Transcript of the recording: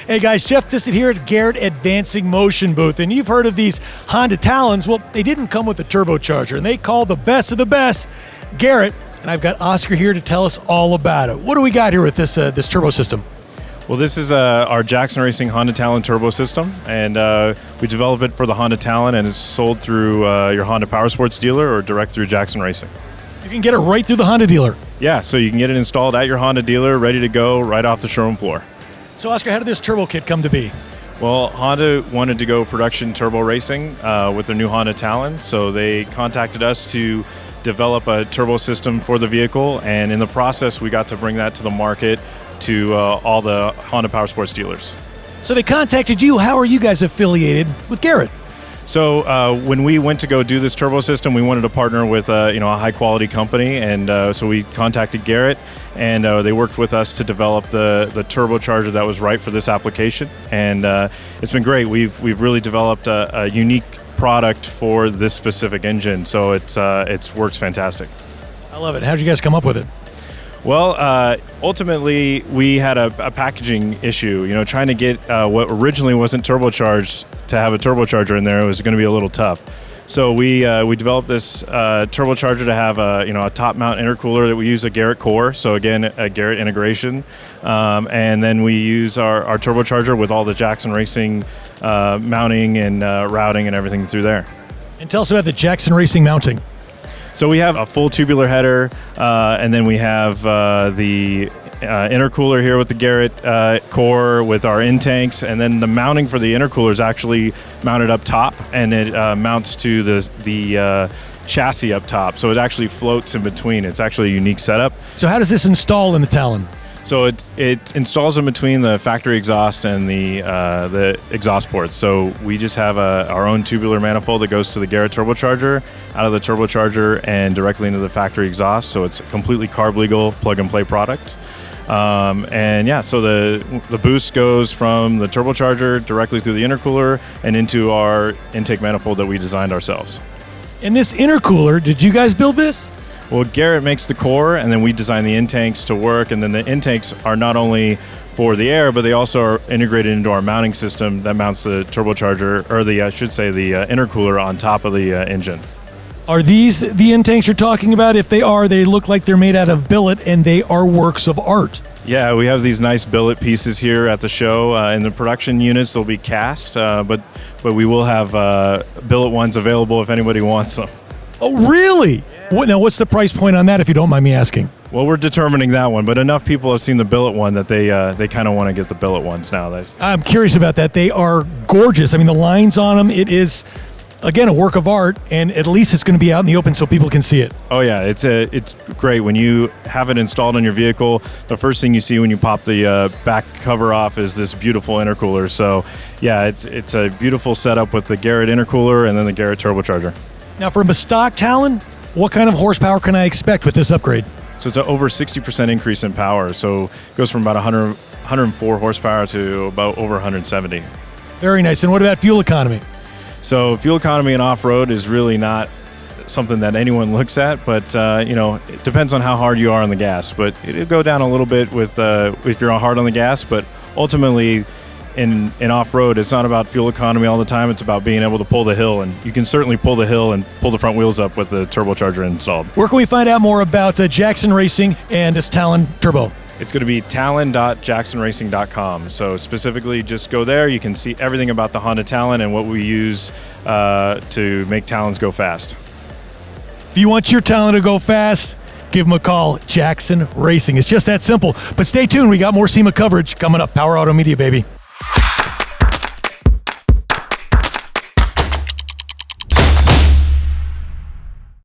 Hey guys, Jeff Dissett here at Garrett Advancing Motion booth, and you've heard of these Honda Talons. Well, they didn't come with a turbocharger, and they call the best of the best Garrett, and I've got Oscar here to tell us all about it. What do we got here with this turbo system? Well, this is our Jackson Racing Honda Talon turbo system, and we developed it for the Honda Talon, and it's sold through your Honda Powersports dealer or direct through Jackson Racing. You can get it right through the Honda dealer. Yeah, so you can get it installed at your Honda dealer, ready to go right off the showroom floor. So, Oscar, how did this turbo kit come to be? Well, Honda wanted to go production turbo racing with their new Honda Talon, so they contacted us to develop a turbo system for the vehicle, and in the process, we got to bring that to the market to all the Honda Powersports dealers. So they contacted you. How are you guys affiliated with Garrett? So when we went to go do this turbo system, we wanted to partner with a high quality company, and so we contacted Garrett, and they worked with us to develop the turbocharger that was right for this application, and it's been great. We've really developed a unique product for this specific engine, so it works fantastic. I love it. How did you guys come up with it? Well, ultimately, we had a packaging issue. Trying to get what originally wasn't turbocharged to have a turbocharger in there was going to be a little tough. So we developed this turbocharger to have a top mount intercooler that we use a Garrett core. So again, a Garrett integration, and then we use our turbocharger with all the Jackson Racing mounting and routing and everything through there. And tell us about the Jackson Racing mounting. So we have a full tubular header, and then we have the intercooler here with the Garrett core with our intakes, and then the mounting for the intercooler is actually mounted up top, and it mounts to the chassis up top. So it actually floats in between. It's actually a unique setup. So how does this install in the Talon? So it installs in between the factory exhaust and the exhaust ports. So we just have our own tubular manifold that goes to the Garrett turbocharger, out of the turbocharger and directly into the factory exhaust. So it's a completely carb legal plug and play product. And yeah, so the boost goes from the turbocharger directly through the intercooler and into our intake manifold that we designed ourselves. And this intercooler, did you guys build this? Well, Garrett makes the core, and then we design the intakes to work, and then the intakes are not only for the air, but they also are integrated into our mounting system that mounts the turbocharger, or the intercooler on top of the engine. Are these the intakes you're talking about? If they are, they look like they're made out of billet, and they are works of art. Yeah, we have these nice billet pieces here at the show. In the production units, they'll be cast, but we will have billet ones available if anybody wants them. Oh, really? Now, what's the price point on that, if you don't mind me asking? Well, we're determining that one, but enough people have seen the billet one that they kind of want to get the billet ones now. I'm curious about that. They are gorgeous. I mean, the lines on them, it is, again, a work of art, and at least it's going to be out in the open so people can see it. Oh, yeah. It's great. When you have it installed on your vehicle, the first thing you see when you pop the back cover off is this beautiful intercooler. So, yeah, it's a beautiful setup with the Garrett intercooler and then the Garrett turbocharger. Now, from a stock Talon, what kind of horsepower can I expect with this upgrade? So it's an over 60% increase in power. So it goes from about 104 horsepower to about over 170. Very nice. And what about fuel economy? So fuel economy in off-road is really not something that anyone looks at, but it depends on how hard you are on the gas. But it'll go down a little bit with if you're hard on the gas, but ultimately in off-road, it's not about fuel economy all the time. It's about being able to pull the hill, and you can certainly pull the hill and pull the front wheels up with the turbocharger installed. Where can we find out more about Jackson Racing and this Talon Turbo? It's going to be talon.jacksonracing.com. So specifically, just go there. You can see everything about the Honda Talon and what we use to make Talons go fast. If you want your Talon to go fast, give them a call. Jackson Racing. It's just that simple. But stay tuned. We got more SEMA coverage coming up. Power Automedia, baby.